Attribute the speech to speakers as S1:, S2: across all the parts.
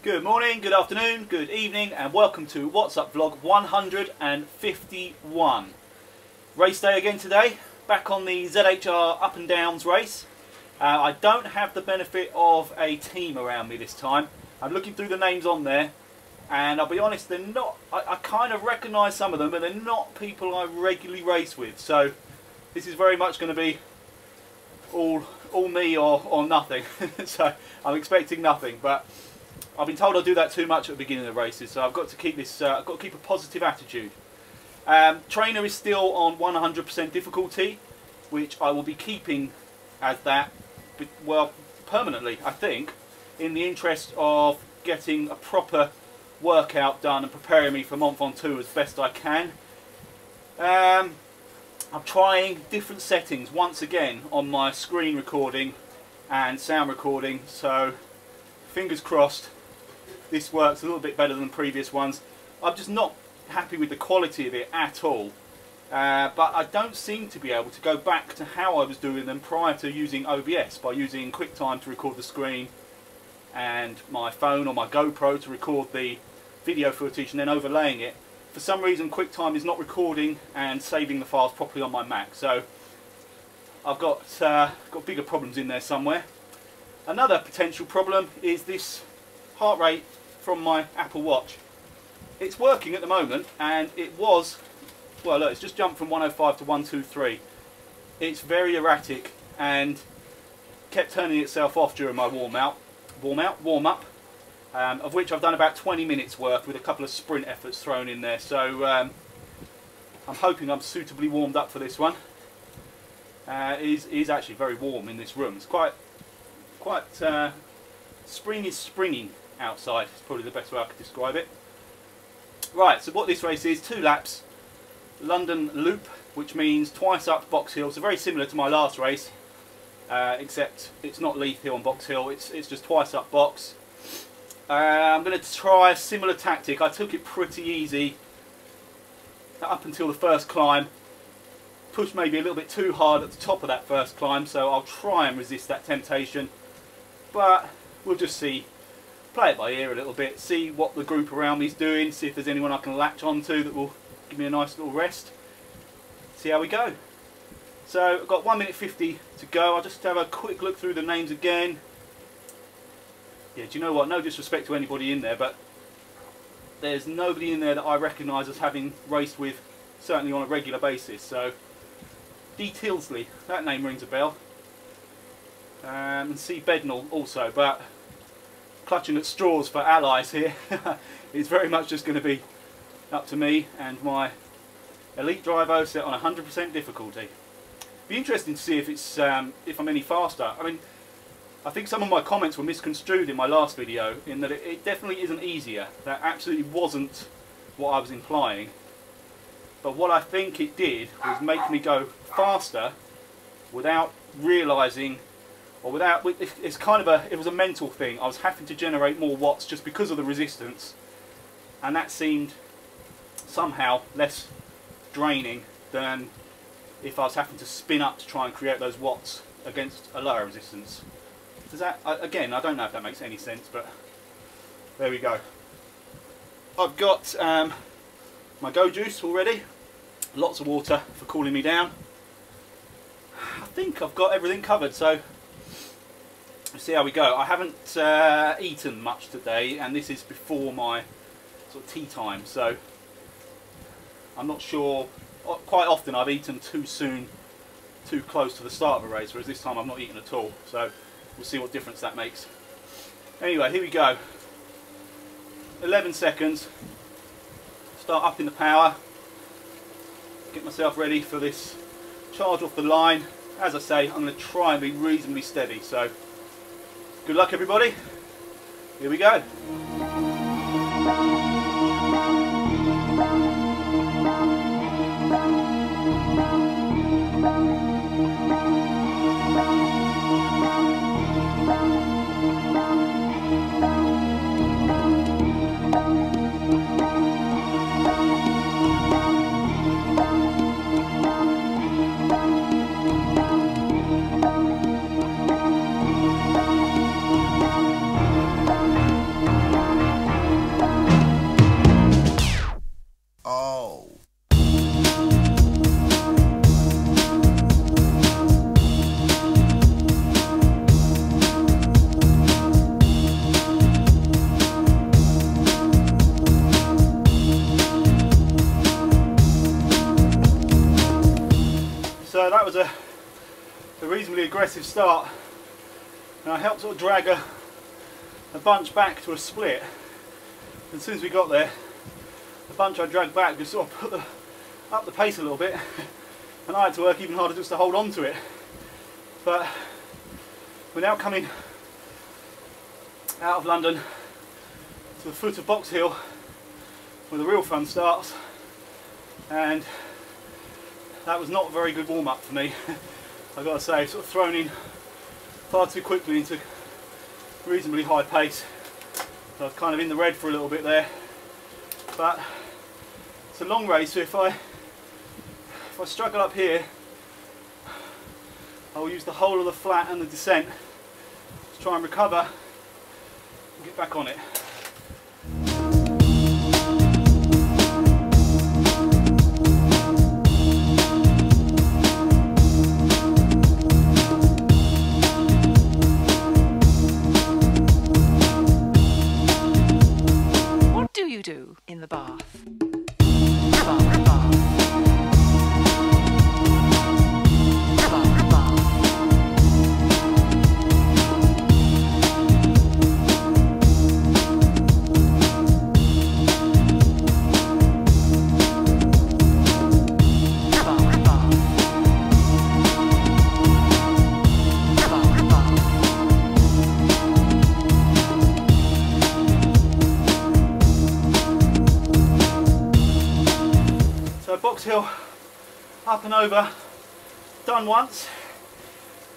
S1: Good morning, good afternoon, good evening, and welcome to What's Up Vlog 151. Race day again today, back on the ZHR Up and Downs race. I don't have the benefit of a team around me this time. I'm looking through the names on there, and I'll be honest, they're not, I kind of recognise some of them, but they're not people I regularly race with. So this is very much going to be all me or nothing. So I'm expecting nothing, but I've been told I do that too much at the beginning of the races, so I've got to keep this. I've got to keep a positive attitude. Trainer is still on 100% difficulty, which I will be keeping as that, well, permanently, I think, in the interest of getting a proper workout done and preparing me for Mont Ventoux as best I can. I'm trying different settings once again on my screen recording and sound recording, so fingers crossed this works a little bit better than previous ones. I'm just not happy with the quality of it at all, but I don't seem to be able to go back to how I was doing them prior to using OBS, by using QuickTime to record the screen and my phone or my GoPro to record the video footage and then overlaying it. For some reason QuickTime is not recording and saving the files properly on my Mac, so I've got bigger problems in there somewhere. Another potential problem is this heart rate from my Apple Watch. It's working at the moment, and it was, well look, it's just jumped from 105 to 123. It's very erratic and kept turning itself off during my warm up, of which I've done about 20 minutes worth with a couple of sprint efforts thrown in there. So I'm hoping I'm suitably warmed up for this one. It is actually very warm in this room. It's quite spring is springing outside. It's probably the best way I could describe it. Right, so what this race is, 2 laps, London Loop, which means twice up Box Hill. So very similar to my last race, except it's not Leith Hill and Box Hill, it's just twice up Box. I'm going to try a similar tactic. I took it pretty easy up until the first climb. Pushed maybe a little bit too hard at the top of that first climb, so I'll try and resist that temptation. But we'll just see, play it by ear a little bit, see what the group around me is doing, see if there's anyone I can latch onto that will give me a nice little rest. See how we go. So I've got 1 minute 50 to go. I'll just have a quick look through the names again. Yeah, do you know what? No disrespect to anybody in there, but there's nobody in there that I recognise as having raced with, certainly on a regular basis. So D. Tilsley, that name rings a bell. And C. Bednall also, but clutching at straws for allies here. It's very much just going to be up to me and my Elite Drivo set on 100% difficulty. Be interesting to see if it's if I'm any faster. I mean, I think some of my comments were misconstrued in my last video, in that it definitely isn't easier. That absolutely wasn't what I was implying. But what I think it did was make me go faster without realising, or without, it's kind of it was a mental thing. I was having to generate more watts just because of the resistance, and that seemed somehow less draining than if I was having to spin up to try and create those watts against a lower resistance. Does that, again, I don't know if that makes any sense, but there we go. I've got my Go Juice already, lots of water for cooling me down. I think I've got everything covered, so we'll see how we go. I haven't eaten much today, and this is before my sort of tea time, so I'm not sure. Quite often I've eaten too soon, too close to the start of a race, whereas this time I've not eaten at all, so we'll see what difference that makes. Anyway, here we go. 11 seconds. Start upping the power. Get myself ready for this charge off the line. As I say, I'm going to try and be reasonably steady, so good luck everybody. Here we go. was a reasonably aggressive start, and I helped sort of drag a bunch back to a split. And as soon as we got there, the bunch I dragged back just sort of put up the pace a little bit, and I had to work even harder just to hold on to it. But we're now coming out of London to the foot of Box Hill, where the real fun starts, and that was not a very good warm-up for me. I've got to say, sort of thrown in far too quickly into reasonably high pace. So I was kind of in the red for a little bit there, but it's a long race, so if I struggle up here, I will use the whole of the flat and the descent to try and recover and get back on it.
S2: What do you do in the bath?
S1: So Box Hill, up and over, done once.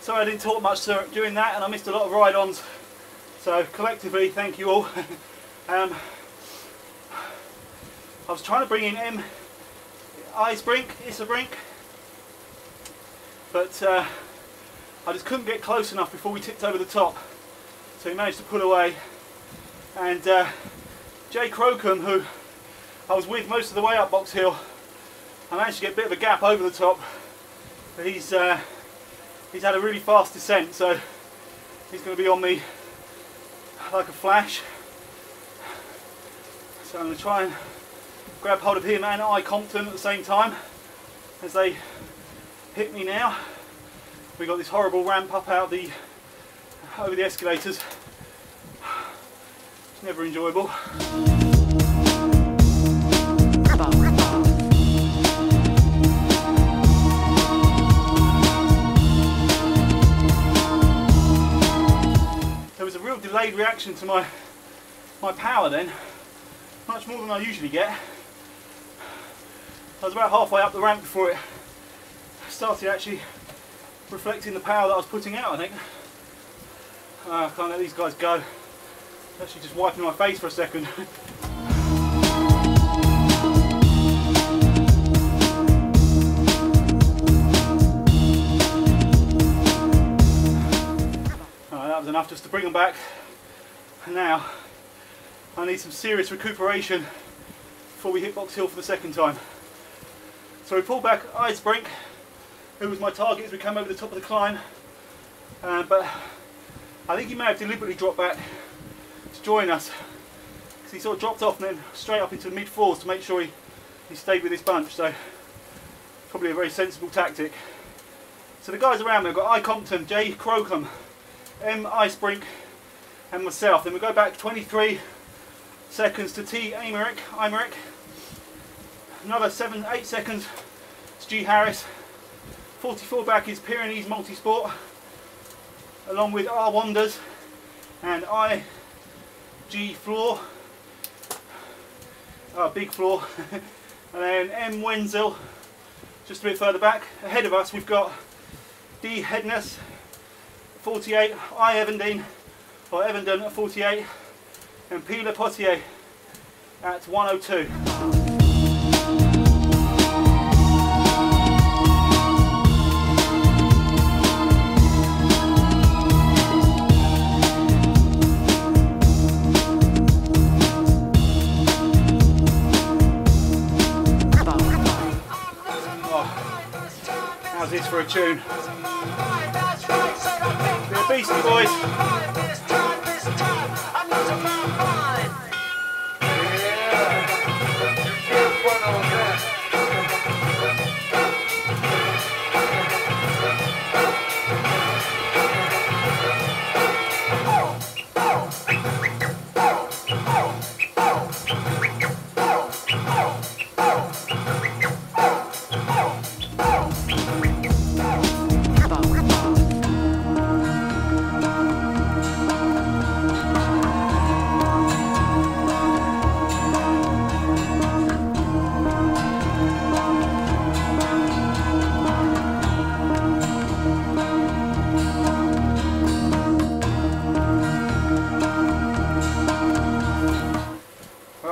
S1: Sorry I didn't talk much during that, and I missed a lot of ride-ons. So collectively, thank you all. I was trying to bring in Isbrink, but I just couldn't get close enough before we tipped over the top. So he managed to pull away, and Jay Crocombe, who I was with most of the way up Box Hill, I managed to get a bit of a gap over the top, but he's had a really fast descent, so he's going to be on me like a flash. So I'm going to try and grab hold of him and I Compton at the same time as they hit me now. We got this horrible ramp up out over the escalators. It's never enjoyable. There was a real delayed reaction to my power then, much more than I usually get. I was about halfway up the ramp before it started actually reflecting the power that I was putting out, I think. I can't let these guys go. Actually just wiping my face for a second. That was enough just to bring them back, and now I need some serious recuperation before we hit Box Hill for the second time. So we pulled back Isbrink, who was my target as we came over the top of the climb, but I think he may have deliberately dropped back to join us, because he sort of dropped off and then straight up into the mid-fours to make sure he stayed with this bunch, so probably a very sensible tactic. So the guys around me, I've got I Compton, Jay Crocombe, Isbrink and myself. Then we go back 23 seconds to T Imerick. Another 8 seconds to G Harris. 44 back is Pyrenees Multisport, along with R Wonders and I G Floor, Big Floor, and then M Wenzel just a bit further back. Ahead of us we've got D Hedness 48, I Evandine at 48, and P Le Potier at 102. How's this for a tune? Bit of Beastie Boys.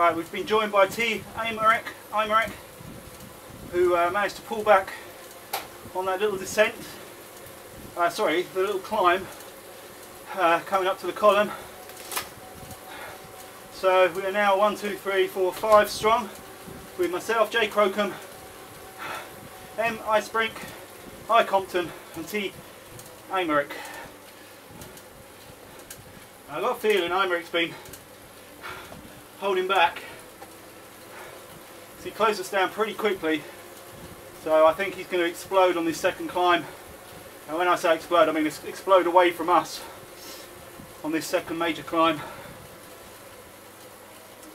S1: Right, we've been joined by T. Aymerek, who managed to pull back on that little descent, sorry, the little climb coming up to the column. So we are now 1, 2, 3, 4, 5 strong with myself, J. Crocombe, M. Icebrink, I. Compton and T. Aymerek. I've got a feeling Aymerek's been holding back. So he closed us down pretty quickly, so I think he's going to explode on this second climb. And when I say explode, I mean explode away from us on this second major climb.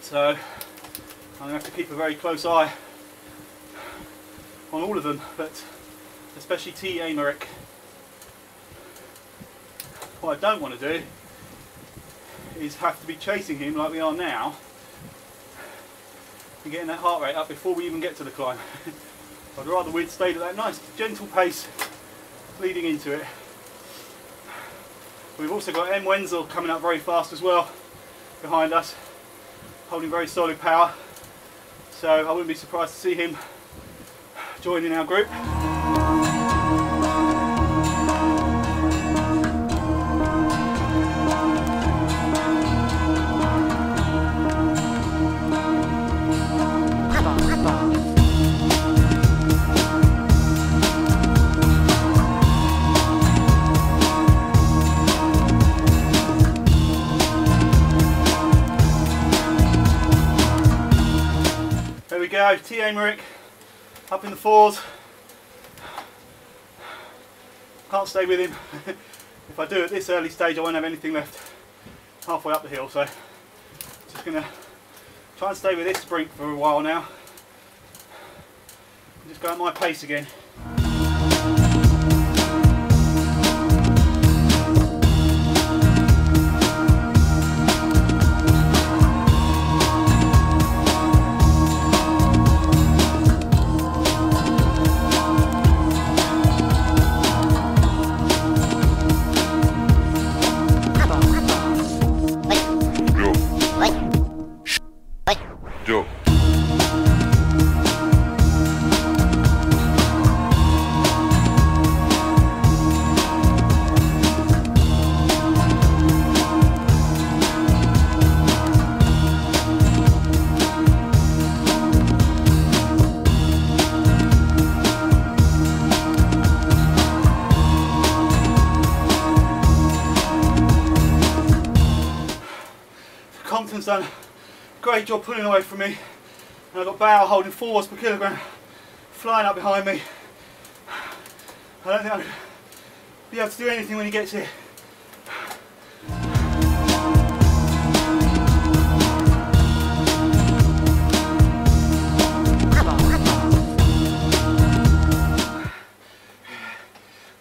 S1: So I'm going to have to keep a very close eye on all of them, but especially T. Aymerek. What I don't want to do is have to be chasing him like we are now and getting that heart rate up before we even get to the climb. I'd rather we'd stayed at that nice gentle pace leading into it. We've also got M. Wenzel coming up very fast as well behind us, holding very solid power, so I wouldn't be surprised to see him joining our group. There we go, T. Aymerek up in the 4s. Can't stay with him. If I do at this early stage, I won't have anything left halfway up the hill, so just going to try and stay with this sprint for a while now and just go at my pace again.
S3: Joe.
S1: Compton's done a great job pulling away from me, and I've got Bauer holding 4 watts per kilogram flying up behind me. I don't think I'll be able to do anything when he gets here.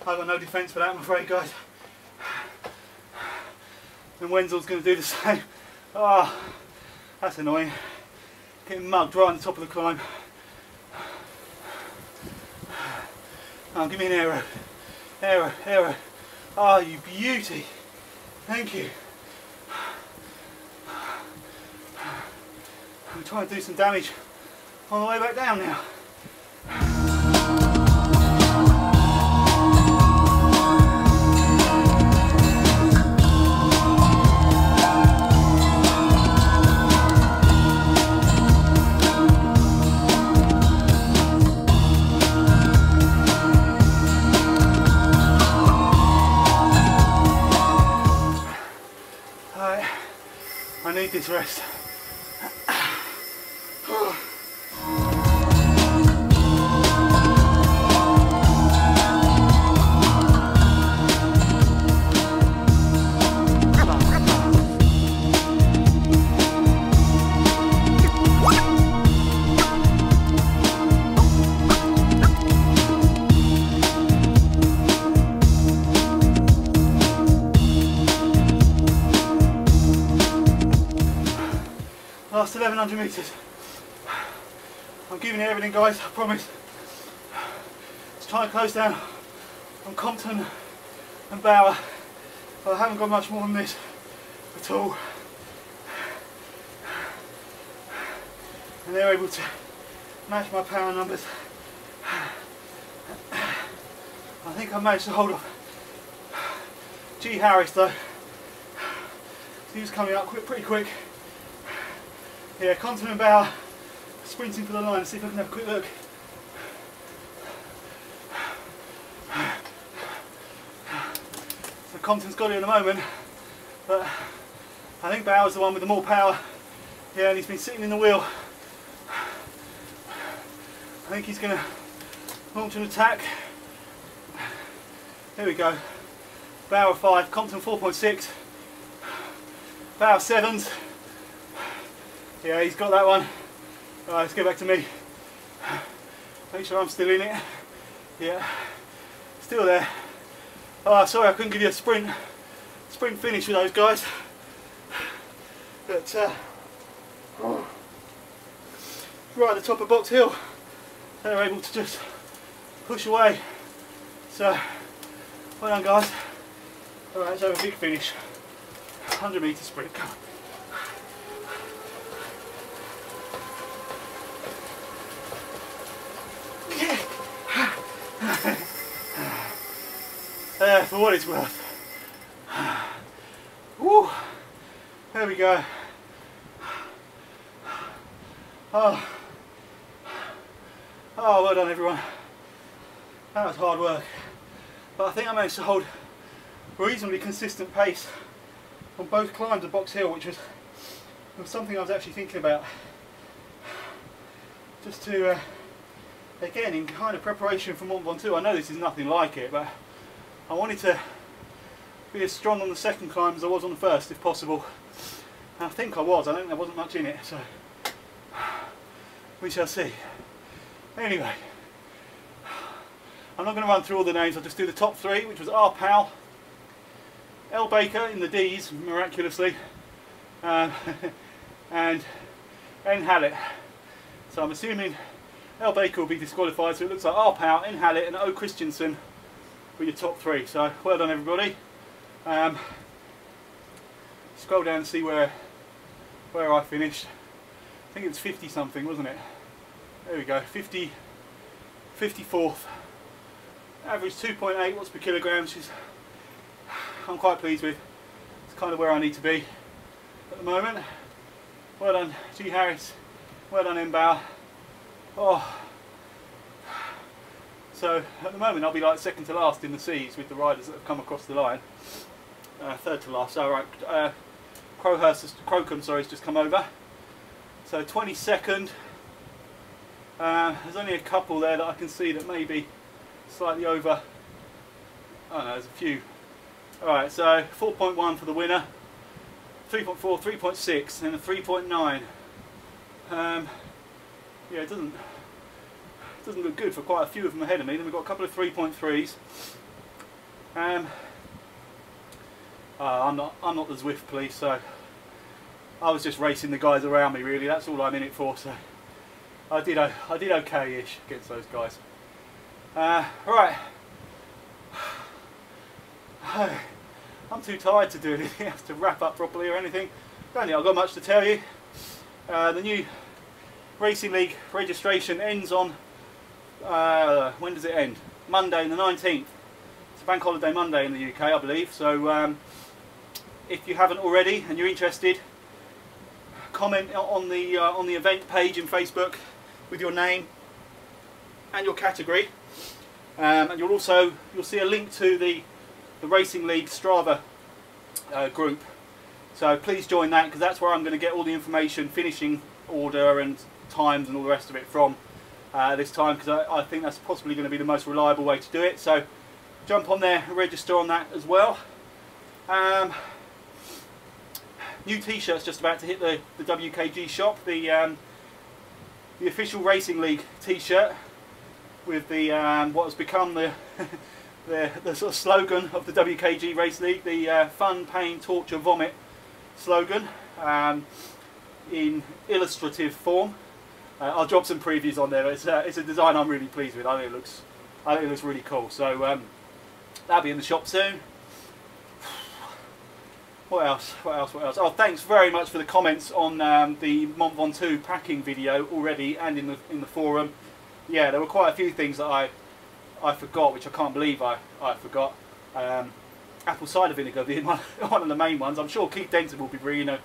S1: I've got no defence for that, I'm afraid, guys. And Wenzel's going to do the same. Ah, oh, that's annoying. Getting mugged right on the top of the climb. Oh, give me an arrow. Arrow, arrow. Ah, oh, you beauty. Thank you. I'm trying to do some damage on the way back down now. I need this rest. Last 1100 metres. I'm giving it everything, guys, I promise. Let's try and close down on Compton and Bauer. But I haven't got much more than this at all. and they're able to match my power numbers. I think I managed to hold off G. Harris though. He was coming up pretty quick. Yeah, Compton and Bauer sprinting for the line. Let's see if I can have a quick look. So Compton's got it at the moment, but I think Bauer's the one with the more power. Yeah, and he's been sitting in the wheel. I think he's going to launch an attack. Here we go. Bauer 5, Compton 4.6. Bauer 7s. Yeah, he's got that one. Alright, let's go back to me. Make sure I'm still in it. Yeah, still there. Oh, sorry I couldn't give you a sprint finish with those guys. But right at the top of Box Hill, they're able to just push away. So, well done guys. Alright, let's have a big finish. 100 metre sprint, come on. For what it's worth. Woo. There we go. Oh, well done everyone. That was hard work. But I think I managed to hold a reasonably consistent pace on both climbs of Box Hill, which was something I was actually thinking about. Just to, again, in kind of preparation for Mont Ventoux. I know this is nothing like it, but I wanted to be as strong on the second climb as I was on the first, if possible. And I think I was. I think there wasn't much in it, so we shall see. Anyway, I'm not going to run through all the names. I'll just do the top three, which was R. Powell, L. Baker in the D's, miraculously, and N. Hallett. So I'm assuming L. Baker will be disqualified, so it looks like R. Powell, N. Hallett and O. Christensen were your top three. So well done everybody. Scroll down and see where I finished. I think it was 50 something, wasn't it? There we go, 54th. Average 2.8 watts per kilogram, which is I'm quite pleased with. It's kind of where I need to be at the moment. Well done G. Harris, well done M. Bauer. Oh. So at the moment I'll be like second to last in the C's with the riders that have come across the line. Third to last. So right, Crocombe has just come over. So 22nd. There's only a couple there that I can see that may be slightly over. Oh no, there's a few. Alright, so 4.1 for the winner, 3.4, 3.6 and a 3.9. Yeah, it doesn't look good for quite a few of them ahead of me. Then we've got a couple of 3.3s. I'm not the Zwift police, so I was just racing the guys around me really. That's all I'm in it for. So I did okay-ish against those guys. Right. I'm too tired to do anything else, to wrap up properly or anything. Don't think I've got much to tell you. The new Racing League registration ends on, when does it end? Monday the 19th. It's a bank holiday Monday in the UK, I believe. So if you haven't already and you're interested, comment on the event page in Facebook with your name and your category, and you'll see a link to the Racing League Strava group. So please join that, because that's where I'm going to get all the information, finishing order and times and all the rest of it from this time, because I think that's possibly going to be the most reliable way to do it. So jump on there and register on that as well. New t-shirts just about to hit the WKG shop. The official Racing League t-shirt with the what has become the sort of slogan of the WKG Race League, the fun, pain, torture, vomit slogan, in illustrative form. I'll drop some previews on there. It's a design I'm really pleased with. I think it looks really cool. So that'll be in the shop soon. What else? What else? What else? Oh, thanks very much for the comments on the Mont Ventoux packing video already, and in the forum. Yeah, there were quite a few things that I forgot, which I can't believe I forgot. Apple cider vinegar being one of the main ones. I'm sure Keith Denton will be bringing a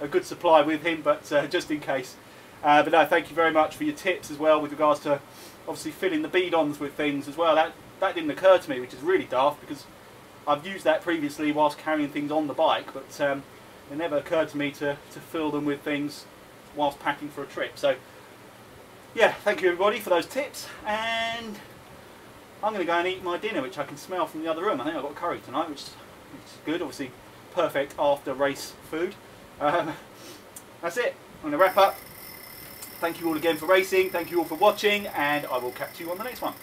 S1: good supply with him, but just in case. But no, thank you very much for your tips as well with regards to obviously filling the bidons with things as well. That didn't occur to me, which is really daft because I've used that previously whilst carrying things on the bike, but it never occurred to me to fill them with things whilst packing for a trip. So yeah, thank you everybody for those tips, and I'm going to go and eat my dinner, which I can smell from the other room. I think I've got curry tonight, which is good, obviously perfect after race food. That's it, I'm going to wrap up. Thank you all again for racing, thank you all for watching, and I will catch you on the next one.